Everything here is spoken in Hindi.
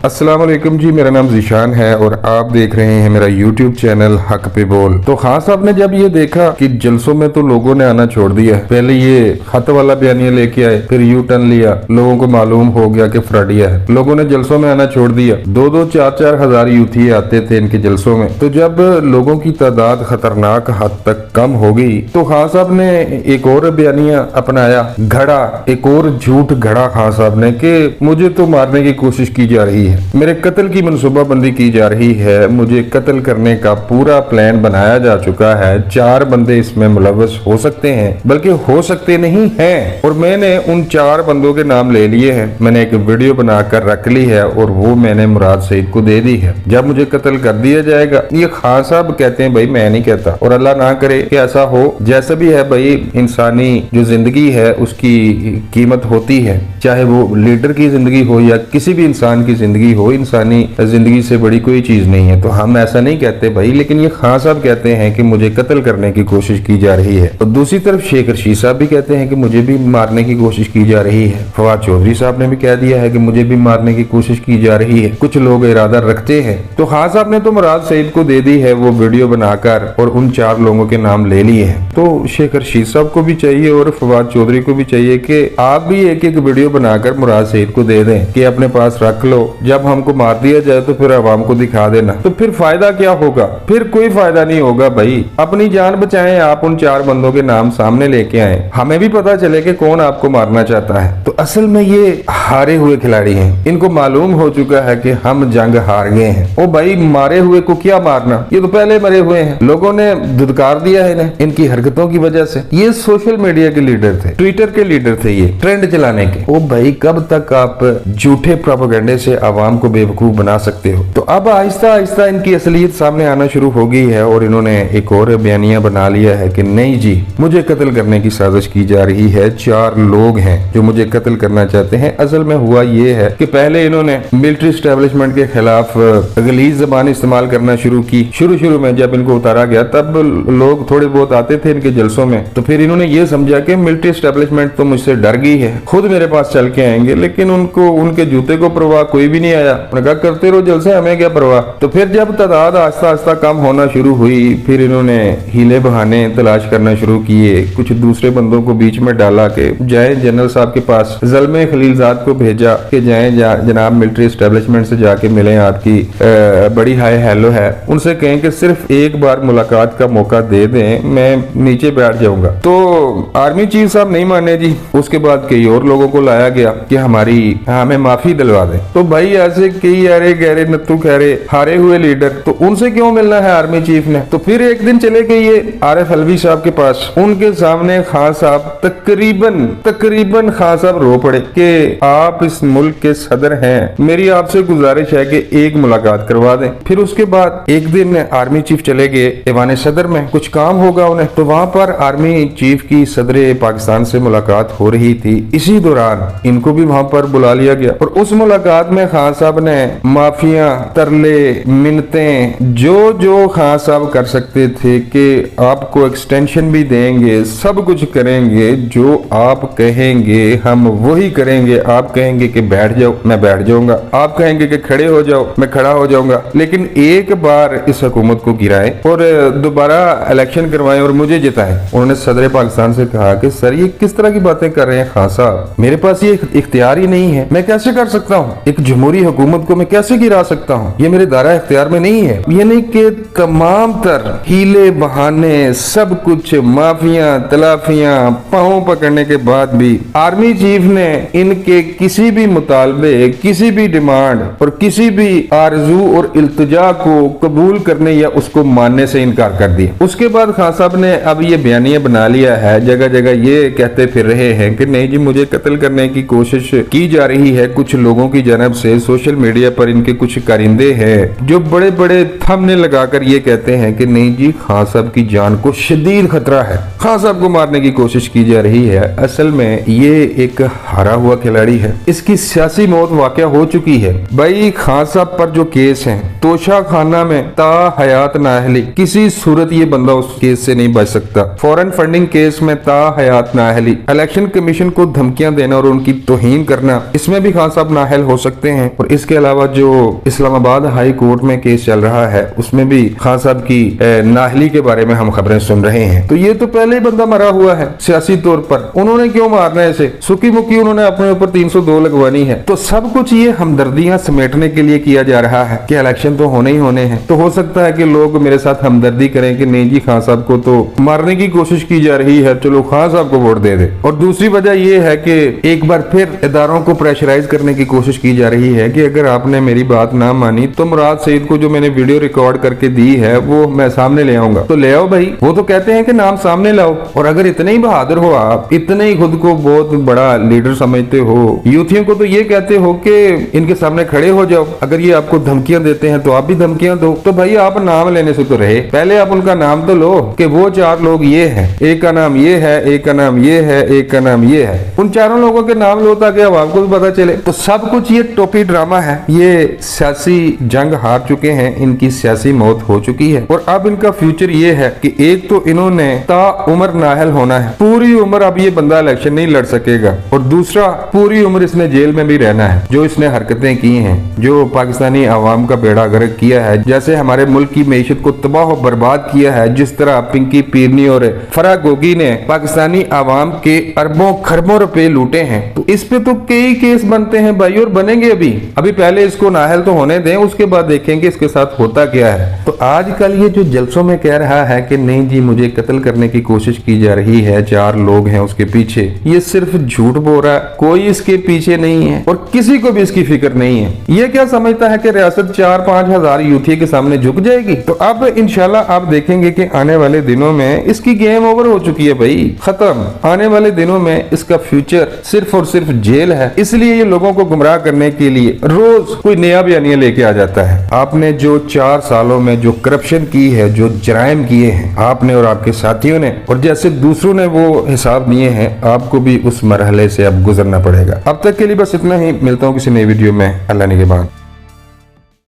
अस्सलाम वालेकुम जी, मेरा नाम ज़ीशान है और आप देख रहे हैं मेरा यूट्यूब चैनल हक पे बोल। तो खान साहब ने जब ये देखा कि जलसों में तो लोगों ने आना छोड़ दिया, पहले ये खत वाला बयानिया लेके आए, फिर यू टर्न लिया, लोगों को मालूम हो गया कि फ्रॉडिया है, लोगों ने जलसों में आना छोड़ दिया। 2-2, 4-4 हजार यूथी आते थे इनके जलसों में। तो जब लोगों की तादाद खतरनाक हद तक कम हो गई तो खान साहब ने एक और बयानिया अपनाया, घड़ा, एक और झूठ घड़ा खान साहब ने कि मुझे तो मारने की कोशिश की जा रही है, मेरे कत्ल की मनसूबाबंदी की जा रही है, मुझे कत्ल करने का पूरा प्लान बनाया जा चुका है, 4 बंदे इसमें मुलव्वस हो सकते हैं, बल्कि हो सकते नहीं हैं, और मैंने उन 4 बंदों के नाम ले लिए हैं। मैंने एक वीडियो बनाकर रख ली है और वो मैंने मुराद सईद को दे दी है। जब मुझे कत्ल कर दिया जाएगा, ये खान साहब कहते हैं, भाई मैं नहीं कहता, और अल्लाह ना करे कि ऐसा हो। जैसा भी है भाई, इंसानी जो जिंदगी है उसकी कीमत होती है, चाहे वो लीडर की जिंदगी हो या किसी भी इंसान की जिंदगी हो, इंसानी जिंदगी से बड़ी कोई चीज नहीं है। तो हम ऐसा नहीं कहते भाई, लेकिन ये खान साहब कहते हैं कि मुझे कत्ल करने की कोशिश की जा रही है। और दूसरी तरफ शेख रशीद साहब भी कहते हैं कि मुझे भी मारने की कोशिश की जा रही है। फवाद चौधरी साहब ने भी कह दिया है कि मुझे भी मारने की कोशिश की जा रही है। कुछ लोग इरादा रखते हैं। तो खान साहब ने तो मुराद सईद को दे दी है वो वीडियो बनाकर और उन 4 लोगों के नाम ले लिए हैं। तो शेख रशीद साहब को भी चाहिए और फवाद चौधरी को भी चाहिए कि आप भी एक एक वीडियो बनाकर मुराद सईद को दे दें कि अपने पास रख लो, जब हमको मार दिया जाए तो फिर आवाम को दिखा देना। तो फिर फायदा क्या होगा? फिर कोई फायदा नहीं होगा भाई। अपनी जान बचाएं, आप उन 4 बंदों के नाम सामने लेके आए, हमें भी पता चले कि कौन आपको मारना चाहता है। तो असल में ये हारे हुए खिलाड़ी हैं, इनको मालूम हो चुका है कि हम जंग हार गए हैं। ओ भाई, मारे हुए को क्या मारना, ये तो पहले मरे हुए हैं, लोगों ने धुतकार दिया है इन्हें इनकी हरकतों की वजह से। ये सोशल मीडिया के लीडर थे, ट्विटर के लीडर थे, ये ट्रेंड चलाने के। ओ भाई, कब तक आप झूठे प्रोपेगेंडे से आवाम को बेवकूफ बना सकते हो? तो अब आहिस्ता आहिस्ता इनकी असलियत सामने आना शुरू हो गई है और इन्होंने एक और बयानिया बना लिया है कि नहीं जी, मुझे कत्ल करने की साजिश की जा रही है, 4 लोग हैं जो मुझे कत्ल करना चाहते हैं। असल में हुआ ये है कि पहले इन्होंने मिलिट्री एस्टेब्लिशमेंट के खिलाफ गलीज जबान इस्तेमाल करना शुरू की। शुरू में जब इनको उतारा गया तब लोग थोड़े बहुत आते थे इनके जलसों में, तो फिर इन्होंने ये समझा कि मिलिट्री एस्टेब्लिशमेंट तो मुझसे डर गई है, खुद मेरे पास चल के आएंगे। लेकिन उनको उनके जूते को परवाह कोई भी नहीं आया। उन्होंने कहा करते रहो जलसे, हमें क्या परवाह। तो फिर जब तादाद आस्ता आस्ता कम होना शुरू हुई, फिर इन्होंने हीले बहाने तलाश करना शुरू किए। कुछ दूसरे बंदों को बीच में डाला कि जाए जनरल साहब के पास, ज़ल्मे खलीलजाद को भेजा कि जाए जनाब मिलिट्री एस्टेब्लिशमेंट से जाके मिले, आपकी बड़ी हाई हेलो है, उनसे कहें कि सिर्फ एक बार मुलाकात का मौका दे दें, मैं नीचे बैठ जाऊंगा। तो आर्मी चीफ साहब नहीं माने जी। उसके बाद कई और लोगों को लाया गया कि हमें माफी दिलवा दें। तो भाई ऐसे कई अरे गहरे नत्थु खैरे हारे हुए लीडर, तो उनसे क्यों मिलना है आर्मी चीफ ने? तो फिर एक दिन चले गए ये आरिफ अलवी साहब के पास, उनके सामने खान साहब तकरीबन खान साहब रो पड़े कि आप इस मुल्क के सदर हैं, मेरी आपसे गुजारिश है कि एक मुलाकात करवा दें। फिर उसके बाद एक दिन आर्मी चीफ चले गए ऐवान सदर में, कुछ काम होगा उन्हें, तो वहां पर आर्मी चीफ की सदर पाकिस्तान से मुलाकात हो रही थी। इसी दौरान इनको भी वहां पर बुला लिया गया और उस मुलाकात में खान साहब ने माफिया, तरले, मिन्नतें, जो खान साहब कर सकते थे कि आपको एक्सटेंशन भी देंगे, सब कुछ करेंगे, जो आप कहेंगे हम वही करेंगे। आप कहेंगे कि बैठ जाओ, मैं बैठ जाऊंगा, आप कहेंगे कि खड़े हो जाओ, मैं खड़ा हो जाऊंगा। लेकिन एक बार इस हुकूमत को गिराएं और दोबारा इलेक्शन करवाएं और मुझे जिताएं। उन्होंने सदर पाकिस्तान से कहा कि सर ये किस तरह की बातें कर रहे हैं खान साहब, मेरे पास ये इख्तियार ही नहीं है, मैं कैसे कर सकता हूँ? एक जमहूरी हुकूमत को मैं कैसे गिरा सकता हूँ? ये मेरे दायरा इख्तियार में नहीं है। यानी कि तमाम तर हीले बहाने, सब कुछ, माफिया, तलाफियां, पाँव पकड़ने के बाद भी आर्मी चीफ ने इनके किसी भी मुतालबे, किसी भी डिमांड और किसी भी आरजू और इल्तिजा को कबूल करने या उसको मानने से इनकार कर दिया। उसके बाद खान साहब ने अब ये बयानिया बना लिया है, जगह जगह ये कहते फिर रहे हैं कि नहीं जी, मुझे कत्ल करने की कोशिश की जा रही है कुछ लोगों की जानब से। सोशल मीडिया पर इनके कुछ कारिंदे हैं जो बड़े बड़े थंबनेल लगाकर ये कहते हैं कि नहीं जी, खान साहब की जान को शदीद खतरा है, खान साहब को मारने की कोशिश की जा रही है। असल में ये एक हारा हुआ खिलाड़ी है, इसकी सियासी मौत वाक़या हो चुकी है। भाई खान साहब पर जो केस हैं, तोशा खाना में ता हयात नाअहली, किसी सूरत ये बंदा उस केस से नहीं बच सकता। फॉरेन फंडिंग केस में ता हयात नाअहली, इलेक्शन कमीशन को धमकियां देना और उनकी तौहीन करना, इसमें भी खान साहब नाअहल हो सकते हैं। और इसके अलावा जो इस्लामाबाद हाई कोर्ट में केस चल रहा है उसमें भी खान साहब की नाहली के बारे में हम खबरें सुन रहे हैं। तो ये तो पहले ही बंदा मरा हुआ है सियासी तौर पर, उन्होंने क्यों मारना है इसे? सुखी मुखी उन्होंने अपने ऊपर 302 लगवानी है। तो सब कुछ ये हमदर्दियां समेटने के लिए किया जा रहा है कि इलेक्शन तो होने ही होने हैं, तो हो सकता है कि लोग मेरे साथ हमदर्दी करें कि नहीं जी खान साहब को तो मारने की कोशिश की जा रही है, चलो खान साहब को वोट दे दे। और दूसरी वजह यह है कि एक बार फिर इदारों को प्रेशराइज करने की कोशिश की जा रही है कि अगर आपने मेरी बात ना मानी तो मुराद सईद को जो मैंने वीडियो रिकॉर्ड करके दी है वो मैं सामने ले आऊंगा। तो ले आओ भाई, वो तो कहते हैं कि नाम सामने लाओ। और अगर इतने ही बहादुर हो आप, इतने ही खुद को बहुत बड़ा लीडर समझते हो, यूथियों को तो ये कहते हो कि इनके सामने खड़े हो जाओ, अगर ये आपको धमकियां देते हैं तो आप भी धमकियां दो। तो भाई आप नाम लेने से तो रहे, पहले आप उनका नाम तो लो कि वो 4 लोग ये हैं, एक का नाम ये है, एक का नाम ये है, एक का नाम ये है। उन चारों लोगों के नाम लो ताकि अब आपको भी पता चले। तो सब कुछ ये टोपी ड्रामा है। ये सियासी जंग हार चुके हैं, इनकी सियासी मौत हो चुकी है और अब इनका फ्यूचर ये है कि एक तो इन्होंने ताउम्र नाअहल होना है, पूरी उम्र अब ये बंदा इलेक्शन नहीं लड़ सकेगा, और दूसरा पूरी उम्र इसने जेल में भी रहना है। जो इसने हरकतें की हैं, जो पाकिस्तानी आवाम का बेड़ा गर्क किया है, जैसे हमारे मुल्क की मैशत को तबाह और बर्बाद किया है, जिस तरह पिंकी पीरनी और फराह गोगी ने पाकिस्तानी आवाम के अरबों खरबों रुपए लूटे हैं, तो इस पे तो कई केस बनते हैं भाई, और बनेंगे अभी पहले इसको नाअहल तो होने दें, उसके बाद देखेंगे इसके साथ होता क्या है। तो आजकल ये जो जलसों में कह रहा है कि नहीं जी मुझे कत्ल करने की कोशिश की जा रही है, 4 लोग हैं उसके पीछे, ये सिर्फ झूठ बोल रहा है, कोई इसके पीछे नहीं है और किसी को भी इसकी फिक्र नहीं है। ये क्या समझता है कि रियासत 4-5 हजार यूथी के सामने झुक जाएगी? तो अब इंशाल्लाह आप देखेंगे कि आने वाले दिनों में इसकी गेम ओवर हो चुकी है भाई, खत्म। आने वाले दिनों में इसका फ्यूचर सिर्फ और सिर्फ जेल है। इसलिए ये लोगों को गुमराह करने के लिए रोज कोई नया बयानिया लेके आ जाता है। आपने जो 4 सालों में जो करप्शन की है, जो जराइम किए हैं आपने और आपके साथियों ने, और जैसे दूसरों ने वो हिसाब दिए हैं, आपको भी उस मरहले से अब गुजरना पड़ेगा। अब तक के लिए बस इतना ही, मिलता हूँ किसी नई वीडियो में। अल्लाह निगहबान।